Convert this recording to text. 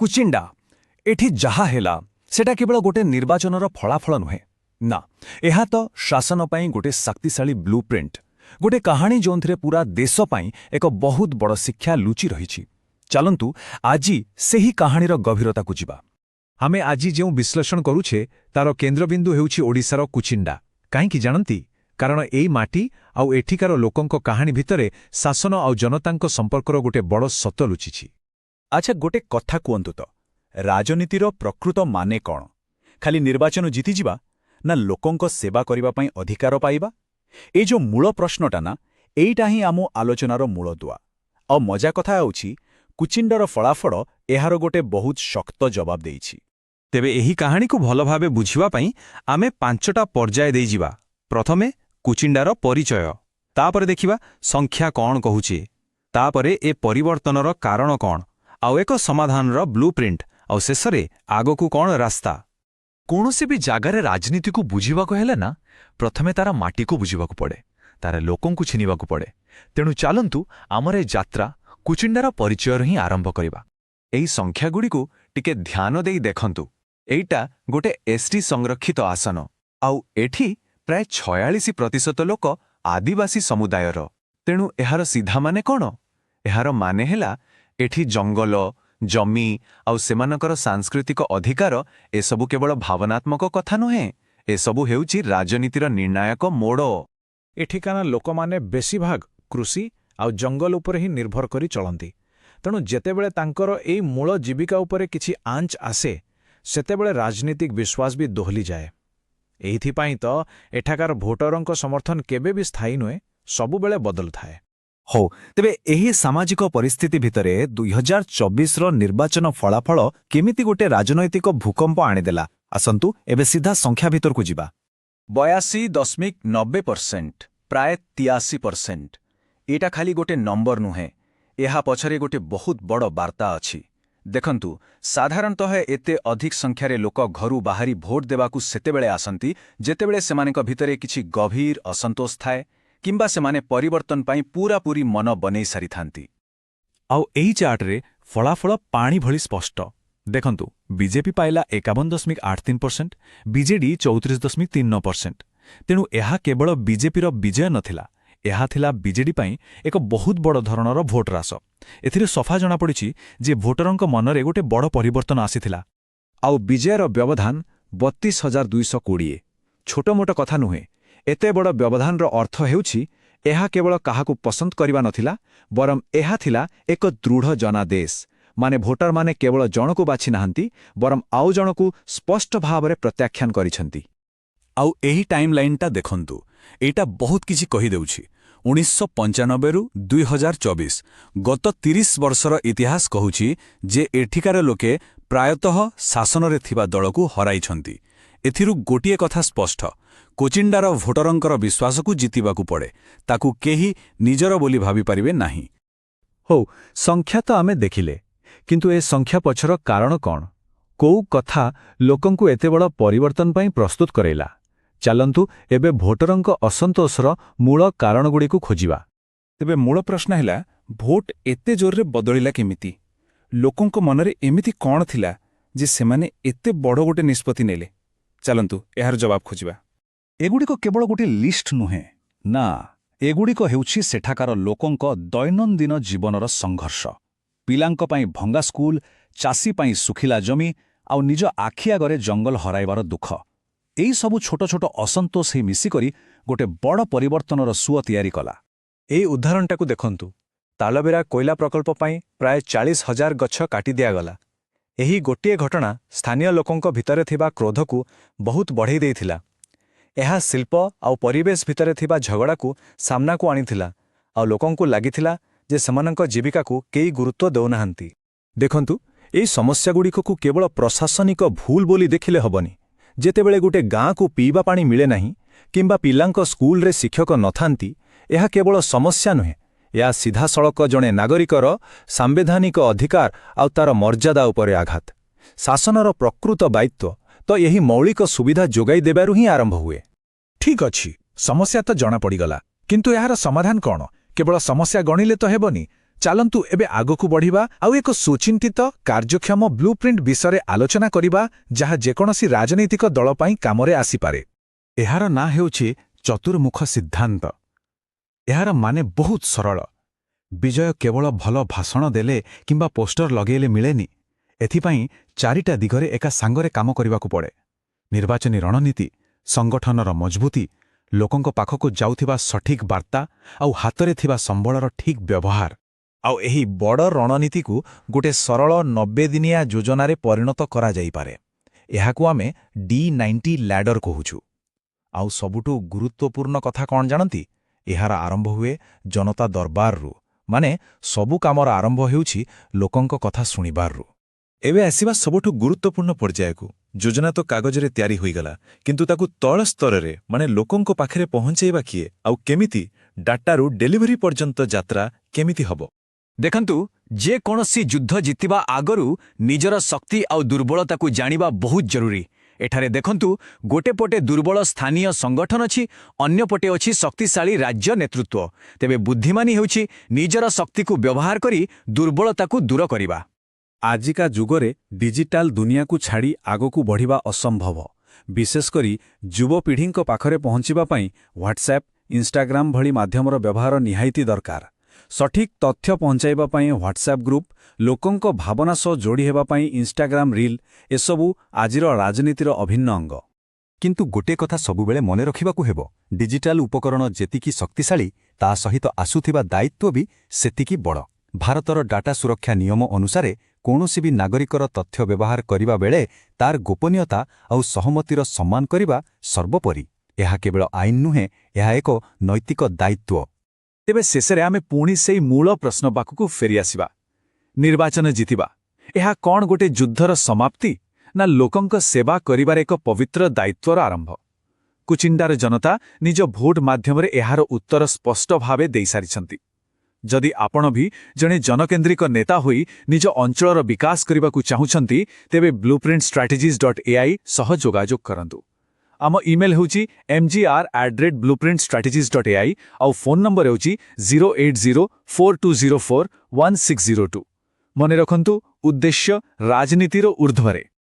କୁଚିଣ୍ଡା ଏଠି ଯାହା ହେଲା ସେଟା କେବଳ ଗୋଟେ ନିର୍ବାଚନର ଫଳାଫଳ ନୁହେଁ ନା, ଏହା ତ ଶାସନ ପାଇଁ ଗୋଟେ ଶକ୍ତିଶାଳୀ ବ୍ଲୁପ୍ରିଣ୍ଟ, ଗୋଟେ କାହାଣୀ ଯେଉଁଥିରେ ପୁରା ଦେଶ ପାଇଁ ଏକ ବହୁତ ବଡ଼ ଶିକ୍ଷା ଲୁଚି ରହିଛି। ଚାଲନ୍ତୁ ଆଜି ସେହି କାହାଣୀର ଗଭୀରତାକୁ ଯିବା। ଆମେ ଆଜି ଯେଉଁ ବିଶ୍ଳେଷଣ କରୁଛେ ତାର କେନ୍ଦ୍ରବିନ୍ଦୁ ହେଉଛି ଓଡ଼ିଶାର କୁଚିଣ୍ଡା। କାହିଁକି ଜାଣନ୍ତି? କାରଣ ଏଇ ମାଟି ଆଉ ଏଠିକାର ଲୋକଙ୍କ କାହାଣୀ ଭିତରେ ଶାସନ ଆଉ ଜନତାଙ୍କ ସମ୍ପର୍କର ଗୋଟେ ବଡ଼ ସତ ଲୁଚିଛି। ଆଚ୍ଛା, ଗୋଟେ କଥା କୁହନ୍ତୁ ତ, ରାଜନୀତିର ପ୍ରକୃତ ମାନେ କ'ଣ? ଖାଲି ନିର୍ବାଚନ ଜିତିଯିବା, ନା ଲୋକଙ୍କ ସେବା କରିବା ପାଇଁ ଅଧିକାର ପାଇବା? ଏଇ ଯେଉଁ ମୂଳ ପ୍ରଶ୍ନଟା ନା, ଏଇଟା ହିଁ ଆମ ଆଲୋଚନାର ମୂଳଦୁଆ। ଆଉ ମଜା କଥା ହେଉଛି, କୁଚିଣ୍ଡାର ଫଳାଫଳ ଏହାର ଗୋଟେ ବହୁତ ଶକ୍ତ ଜବାବ ଦେଇଛି। ତେବେ ଏହି କାହାଣୀକୁ ଭଲ ଭାବେ ବୁଝିବା ପାଇଁ ଆମେ 5ଟା ପର୍ଯ୍ୟାୟ ଦେଇଯିବା। ପ୍ରଥମେ କୁଚିଣ୍ଡାର ପରିଚୟ, ତାପରେ ଦେଖିବା ସଂଖ୍ୟା କ'ଣ କହୁଛି, ତାପରେ ଏ ପରିବର୍ତ୍ତନର କାରଣ କ'ଣ, ଆଉ ଏକ ସମାଧାନର ବ୍ଲୁପ୍ରିଣ୍ଟ, ଆଉ ଶେଷରେ ଆଗକୁ କ'ଣ ରାସ୍ତା। କୌଣସି ବି ଜାଗାରେ ରାଜନୀତିକୁ ବୁଝିବାକୁ ହେଲେ ନା, ପ୍ରଥମେ ତାର ମାଟିକୁ ବୁଝିବାକୁ ପଡ଼େ, ତାର ଲୋକଙ୍କୁ ଚିହ୍ନିବାକୁ ପଡ଼େ। ତେଣୁ ଚାଲନ୍ତୁ ଆମର ଏ ଯାତ୍ରା କୁଚିଣ୍ଡାର ପରିଚୟରୁ ହିଁ ଆରମ୍ଭ କରିବା। ଏହି ସଂଖ୍ୟାଗୁଡ଼ିକୁ ଟିକେ ଧ୍ୟାନ ଦେଇ ଦେଖନ୍ତୁ। ଏଇଟା ଗୋଟେ ଏସ୍ଟି ସଂରକ୍ଷିତ ଆସନ, ଆଉ ଏଠି ପ୍ରାୟ 46% ଲୋକ ଆଦିବାସୀ ସମୁଦାୟର। ତେଣୁ ଏହାର ସିଧା ମାନେ କ'ଣ? ଏହାର ମାନେ ହେଲା ଏଠି ଜଙ୍ଗଲ, ଜମି ଆଉ ସେମାନଙ୍କର ସାଂସ୍କୃତିକ ଅଧିକାର ଏସବୁ କେବଳ ଭାବନାତ୍ମକ କଥା ନୁହେଁ, ଏସବୁ ହେଉଛି ରାଜନୀତିର ନିର୍ଣ୍ଣାୟକ ମୋଡ଼। ଏଠିକାର ଲୋକମାନେ ବେଶୀଭାଗ କୃଷି ଆଉ ଜଙ୍ଗଲ ଉପରେ ହିଁ ନିର୍ଭର କରି ଚଳନ୍ତି। ତେଣୁ ଯେତେବେଳେ ତାଙ୍କର ଏଇ ମୂଳ ଜୀବିକା ଉପରେ କିଛି ଆଞ୍ଚ ଆସେ, ସେତେବେଳେ ରାଜନୀତିକ ବିଶ୍ୱାସ ବି ଦୋହଲିଯାଏ। ଏଇଥିପାଇଁ ତ ଏଠାକାର ଭୋଟରଙ୍କ ସମର୍ଥନ କେବେ ବି ସ୍ଥାୟୀ ନୁହେଁ, ସବୁବେଳେ ବଦଳୁଥାଏ। ହଉ, ତେବେ ଏହି ସାମାଜିକ ପରିସ୍ଥିତି ଭିତରେ 2024ର ନିର୍ବାଚନ ଫଳାଫଳ କେମିତି ଗୋଟେ ରାଜନୈତିକ ଭୂକମ୍ପ ଆଣିଦେଲା? ଆସନ୍ତୁ ଏବେ ସିଧା ସଂଖ୍ୟା ଭିତରକୁ ଯିବା। 82.90%, ପ୍ରାୟ 83%। ଏଇଟା ଖାଲି ଗୋଟେ ନମ୍ବର ନୁହେଁ, ଏହା ପଛରେ ଗୋଟେ ବହୁତ ବଡ଼ ବାର୍ତ୍ତା ଅଛି। ଦେଖନ୍ତୁ, ସାଧାରଣତଃ ଏତେ ଅଧିକ ସଂଖ୍ୟାରେ ଲୋକ ଘରୁ ବାହାରି ଭୋଟ ଦେବାକୁ ସେତେବେଳେ ଆସନ୍ତି ଯେତେବେଳେ ସେମାନଙ୍କ ଭିତରେ କିଛି ଗଭୀର ଅସନ୍ତୋଷ ଥାଏ, କିମ୍ବା ସେମାନେ ପରିବର୍ତ୍ତନ ପାଇଁ ପୂରାପୂରି ମନ ବନେଇ ସାରିଥାନ୍ତି। ଆଉ ଏହି ଚାର୍ଟରେ ଫଳାଫଳ ପାଣି ଭଳି ସ୍ପଷ୍ଟ। ଦେଖନ୍ତୁ, ବିଜେପି ପାଇଲା 51.83%, ବିଜେଡି 34.3%। ତେଣୁ ଏହା କେବଳ ବିଜେପିର ବିଜୟ ନଥିଲା, ଏହା ଥିଲା ବିଜେଡି ପାଇଁ ଏକ ବହୁତ ବଡ଼ ଧରଣର ଭୋଟ ହ୍ରାସ। ଏଥିରେ ସଫା ଜଣାପଡ଼ିଛି ଯେ ଭୋଟରଙ୍କ ମନରେ ଗୋଟେ ବଡ଼ ପରିବର୍ତ୍ତନ ଆସିଥିଲା। ଆଉ ବିଜୟର ବ୍ୟବଧାନ 32,220। ଛୋଟମୋଟ କଥା ନୁହେଁ। ଏତେ ବଡ଼ ବ୍ୟବଧାନର ଅର୍ଥ ହେଉଛି ଏହା କେବଳ କାହାକୁ ପସନ୍ଦ କରିବା ନଥିଲା, ବରଂ ଏହା ଥିଲା ଏକ ଦୃଢ଼ ଜନାଦେଶ। ମାନେ ଭୋଟରମାନେ କେବଳ ଜଣକୁ ବାଛି ନାହାନ୍ତି, ବରଂ ଆଉ ଜଣକୁ ସ୍ପଷ୍ଟ ଭାବରେ ପ୍ରତ୍ୟାଖ୍ୟାନ କରିଛନ୍ତି। ଆଉ ଏହି ଟାଇମ୍ ଲାଇନ୍ଟା ଦେଖନ୍ତୁ, ଏଇଟା ବହୁତ କିଛି କହିଦେଉଛି। 1995ରୁ 2024, ଗତ 30 ବର୍ଷର ଇତିହାସ କହୁଛି ଯେ ଏଠିକାର ଲୋକେ ପ୍ରାୟତଃ ଶାସନରେ ଥିବା ଦଳକୁ ହରାଇଛନ୍ତି। ଏଥିରୁ ଗୋଟିଏ କଥା ସ୍ପଷ୍ଟ, କୁଚିଣ୍ଡାର ଭୋଟରଙ୍କର ବିଶ୍ୱାସକୁ ଜିତିବାକୁ ପଡ଼େ, ତାକୁ କେହି ନିଜର ବୋଲି ଭାବିପାରିବେ ନାହିଁ। ହଉ, ସଂଖ୍ୟା ତ ଆମେ ଦେଖିଲେ, କିନ୍ତୁ ଏ ସଂଖ୍ୟା ପଛର କାରଣ କ'ଣ? କୋଉ କଥା ଲୋକଙ୍କୁ ଏତେ ବଡ଼ ପରିବର୍ତ୍ତନ ପାଇଁ ପ୍ରସ୍ତୁତ କରାଇଲା? ଚାଲନ୍ତୁ ଏବେ ଭୋଟରଙ୍କ ଅସନ୍ତୋଷର ମୂଳ କାରଣଗୁଡ଼ିକୁ ଖୋଜିବା। ତେବେ ମୂଳ ପ୍ରଶ୍ନ ହେଲା, ଭୋଟ ଏତେ ଜୋରରେ ବଦଳିଲା କେମିତି? ଲୋକଙ୍କ ମନରେ ଏମିତି କ'ଣ ଥିଲା ଯେ ସେମାନେ ଏତେ ବଡ଼ ଗୋଟେ ନିଷ୍ପତ୍ତି ନେଲେ? ଚାଲନ୍ତୁ ଏହାର ଜବାବ ଖୋଜିବା। ଏଗୁଡ଼ିକ କେବଳ ଗୋଟେ ଲିଷ୍ଟ ନୁହେଁ, ନା, ଏଗୁଡ଼ିକ ହେଉଛି ସେଠାକାର ଲୋକଙ୍କ ଦୈନନ୍ଦିନ ଜୀବନର ସଂଘର୍ଷ। ପିଲାଙ୍କ ପାଇଁ ଭଙ୍ଗା ସ୍କୁଲ, ଚାଷୀ ପାଇଁ ଶୁଖିଲା ଜମି, ଆଉ ନିଜ ଆଖି ଆଗରେ ଜଙ୍ଗଲ ହରାଇବାର ଦୁଃଖ। ଏଇ ସବୁ ଛୋଟ ଛୋଟ ଅସନ୍ତୋଷ ହିଁ ମିଶିକରି ଗୋଟେ ବଡ଼ ପରିବର୍ତ୍ତନର ସୁଅ ତିଆରି କଲା। ଏଇ ଉଦାହରଣଟାକୁ ଦେଖନ୍ତୁ। ତାଳବେରା କୋଇଲା ପ୍ରକଳ୍ପ ପାଇଁ ପ୍ରାୟ 40,000 ଗଛ କାଟି ଦିଆଗଲା। ଏହି ଗୋଟିଏ ଘଟଣା ସ୍ଥାନୀୟ ଲୋକଙ୍କ ଭିତରେ ଥିବା କ୍ରୋଧକୁ ବହୁତ ବଢ଼େଇ ଦେଇଥିଲା। ଏହା ଶିଳ୍ପ ଆଉ ପରିବେଶ ଭିତରେ ଥିବା ଝଗଡ଼ାକୁ ସାମ୍ନାକୁ ଆଣିଥିଲା, ଆଉ ଲୋକଙ୍କୁ ଲାଗିଥିଲା ଯେ ସେମାନଙ୍କ ଜୀବିକାକୁ କେହି ଗୁରୁତ୍ୱ ଦେଉନାହାନ୍ତି। ଦେଖନ୍ତୁ, ଏହି ସମସ୍ୟାଗୁଡ଼ିକକୁ କେବଳ ପ୍ରଶାସନିକ ଭୁଲ ବୋଲି ଦେଖିଲେ ହେବନି। ଯେତେବେଳେ ଗୋଟେ ଗାଁକୁ ପିଇବା ପାଣି ମିଳେ ନାହିଁ, କିମ୍ବା ପିଲାଙ୍କ ସ୍କୁଲରେ ଶିକ୍ଷକ ନଥାନ୍ତି, ଏହା କେବଳ ସମସ୍ୟା ନୁହେଁ, ଏହା ସିଧାସଳଖ ଜଣେ ନାଗରିକର ସାମ୍ବିଧାନିକ ଅଧିକାର ଆଉ ତାର ମର୍ଯ୍ୟାଦା ଉପରେ ଆଘାତ। ଶାସନର ପ୍ରକୃତ ଦାୟିତ୍ୱ ତ ଏହି ମୌଳିକ ସୁବିଧା ଯୋଗାଇ ଦେବାରୁ ହିଁ ଆରମ୍ଭ ହୁଏ। ଠିକ୍ ଅଛି, ସମସ୍ୟା ତ ଜଣାପଡ଼ିଗଲା, କିନ୍ତୁ ଏହାର ସମାଧାନ କ'ଣ? କେବଳ ସମସ୍ୟା ଗଣିଲେ ତ ହେବନି। ଚାଲନ୍ତୁ ଏବେ ଆଗକୁ ବଢ଼ିବା ଆଉ ଏକ ସୁଚିନ୍ତିତ କାର୍ଯ୍ୟକ୍ଷମ ବ୍ଲୁପ୍ରିଣ୍ଟ ବିଷୟରେ ଆଲୋଚନା କରିବା ଯାହା ଯେକୌଣସି ରାଜନୈତିକ ଦଳ ପାଇଁ କାମରେ ଆସିପାରେ। ଏହାର ନାଁ ହେଉଛି ଚତୁର୍ମୁଖ ସିଦ୍ଧାନ୍ତ। ଏହାର ମାନେ ବହୁତ ସରଳ। ବିଜୟ କେବଳ ଭଲ ଭାଷଣ ଦେଲେ କିମ୍ବା ପୋଷ୍ଟର ଲଗେଇଲେ ମିଳେନି। ଏଥିପାଇଁ 4ଟା ଦିଗରେ ଏକା ସାଙ୍ଗରେ କାମ କରିବାକୁ ପଡ଼େ। ନିର୍ବାଚନୀ ରଣନୀତି, ସଂଗଠନର ମଜବୁତି, ଲୋକଙ୍କ ପାଖକୁ ଯାଉଥିବା ସଠିକ୍ ବାର୍ତ୍ତା ଆଉ ହାତରେ ଥିବା ସମ୍ବଳର ଠିକ୍ ବ୍ୟବହାର। ଆଉ ଏହି ବଡ଼ ରଣନୀତିକୁ ଗୋଟେ ସରଳ 90 ଦିନିଆ ଯୋଜନାରେ ପରିଣତ କରାଯାଇପାରେ। ଏହାକୁ ଆମେ D90 ଲ୍ୟାଡର କହୁଛୁ। ଆଉ ସବୁଠୁ ଗୁରୁତ୍ୱପୂର୍ଣ୍ଣ କଥା କ'ଣ ଜାଣନ୍ତି? ଏହାର ଆରମ୍ଭ ହୁଏ ଜନତା ଦରବାରରୁ, ମାନେ ସବୁ କାମର ଆରମ୍ଭ ହେଉଛି ଲୋକଙ୍କ କଥା ଶୁଣିବାରୁ। ଏବେ ଆସିବା ସବୁଠୁ ଗୁରୁତ୍ୱପୂର୍ଣ୍ଣ ପର୍ଯ୍ୟାୟକୁ। ଯୋଜନା ତ କାଗଜରେ ତିଆରି ହୋଇଗଲା, କିନ୍ତୁ ତାକୁ ତଳ ସ୍ତରରେ ମାନେ ଲୋକଙ୍କ ପାଖରେ ପହଞ୍ଚାଇବା କିଏ ଆଉ କେମିତି? ଡାଟାରୁ ଡେଲିଭରି ପର୍ଯ୍ୟନ୍ତ ଯାତ୍ରା କେମିତି ହେବ? ଦେଖନ୍ତୁ, ଯେକୌଣସି ଯୁଦ୍ଧ ଜିତିବା ଆଗରୁ ନିଜର ଶକ୍ତି ଆଉ ଦୁର୍ବଳତାକୁ ଜାଣିବା ବହୁତ ଜରୁରୀ। ଏଠାରେ ଦେଖନ୍ତୁ, ଗୋଟେ ପଟେ ଦୁର୍ବଳ ସ୍ଥାନୀୟ ସଂଗଠନ ଅଛି, ଅନ୍ୟପଟେ ଅଛି ଶକ୍ତିଶାଳୀ ରାଜ୍ୟ ନେତୃତ୍ୱ। ତେବେ ବୁଦ୍ଧିମାନୀ ହେଉଛି ନିଜର ଶକ୍ତିକୁ ବ୍ୟବହାର କରି ଦୁର୍ବଳତାକୁ ଦୂର କରିବା। ଆଜିକା ଯୁଗରେ ଡିଜିଟାଲ ଦୁନିଆକୁ ଛାଡ଼ି ଆଗକୁ ବଢ଼ିବା ଅସମ୍ଭବ। ବିଶେଷକରି ଯୁବପିଢ଼ିଙ୍କ ପାଖରେ ପହଞ୍ଚିବା ପାଇଁ ହ୍ୱାଟ୍ସଆପ୍, ଇନଷ୍ଟାଗ୍ରାମ ଭଳି ମାଧ୍ୟମର ବ୍ୟବହାର ନିହାତି ଦରକାର। ସଠିକ୍ ତଥ୍ୟ ପହଞ୍ଚାଇବା ପାଇଁ ହ୍ୱାଟ୍ସଆପ୍ ଗ୍ରୁପ, ଲୋକଙ୍କ ଭାବନା ସହ ଯୋଡ଼ି ହେବା ପାଇଁ ଇନଷ୍ଟାଗ୍ରାମ ରିଲ୍, ଏସବୁ ଆଜିର ରାଜନୀତିର ଅଭିନ୍ନ ଅଙ୍ଗ। କିନ୍ତୁ ଗୋଟିଏ କଥା ସବୁବେଳେ ମନେ ରଖିବାକୁ ହେବ, ଡିଜିଟାଲ ଉପକରଣ ଯେତିକି ଶକ୍ତିଶାଳୀ ତା ସହିତ ଆସୁଥିବା ଦାୟିତ୍ୱ ବି ସେତିକି ବଡ଼। ଭାରତର ଡାଟା ସୁରକ୍ଷା ନିୟମ ଅନୁସାରେ କୌଣସି ବି ନାଗରିକର ତଥ୍ୟ ବ୍ୟବହାର କରିବା ବେଳେ ତାର ଗୋପନୀୟତା ଆଉ ସହମତିର ସମ୍ମାନ କରିବା ସର୍ବୋପରି। ଏହା କେବଳ ଆଇନ ନୁହେଁ, ଏହା ଏକ ନୈତିକ ଦାୟିତ୍ୱ। ତେବେ ଶେଷରେ ଆମେ ପୁଣି ସେଇ ମୂଳ ପ୍ରଶ୍ନ ପାଖକୁ ଫେରିଆସିବା। ନିର୍ବାଚନ ଜିତିବା, ଏହା କ'ଣ ଗୋଟେ ଯୁଦ୍ଧର ସମାପ୍ତି ନା ଲୋକଙ୍କ ସେବା କରିବାର ଏକ ପବିତ୍ର ଦାୟିତ୍ୱର ଆରମ୍ଭ? କୁଚିଣ୍ଡାର ଜନତା ନିଜ ଭୋଟ ମାଧ୍ୟମରେ ଏହାର ଉତ୍ତର ସ୍ପଷ୍ଟ ଭାବେ ଦେଇସାରିଛନ୍ତି। ଯଦି ଆପଣ ବି ଜଣେ ଜନକେନ୍ଦ୍ରିକ ନେତା ହୋଇ ନିଜ ଅଞ୍ଚଳର ବିକାଶ କରିବାକୁ ଚାହୁଁଛନ୍ତି, ତେବେ blueprintstrategies.ai ସହ ଯୋଗାଯୋଗ କରନ୍ତୁ। ଆମ ଇମେଲ୍ ହେଉଛି mgr@blueprintstrategies.ai ଆଉ ଫୋନ୍ ନମ୍ବର ହେଉଛି 08042041602। ମନେ ରଖନ୍ତୁ, ଉଦ୍ଦେଶ୍ୟ ରାଜନୀତିର ଊର୍ଦ୍ଧ୍ୱରେ।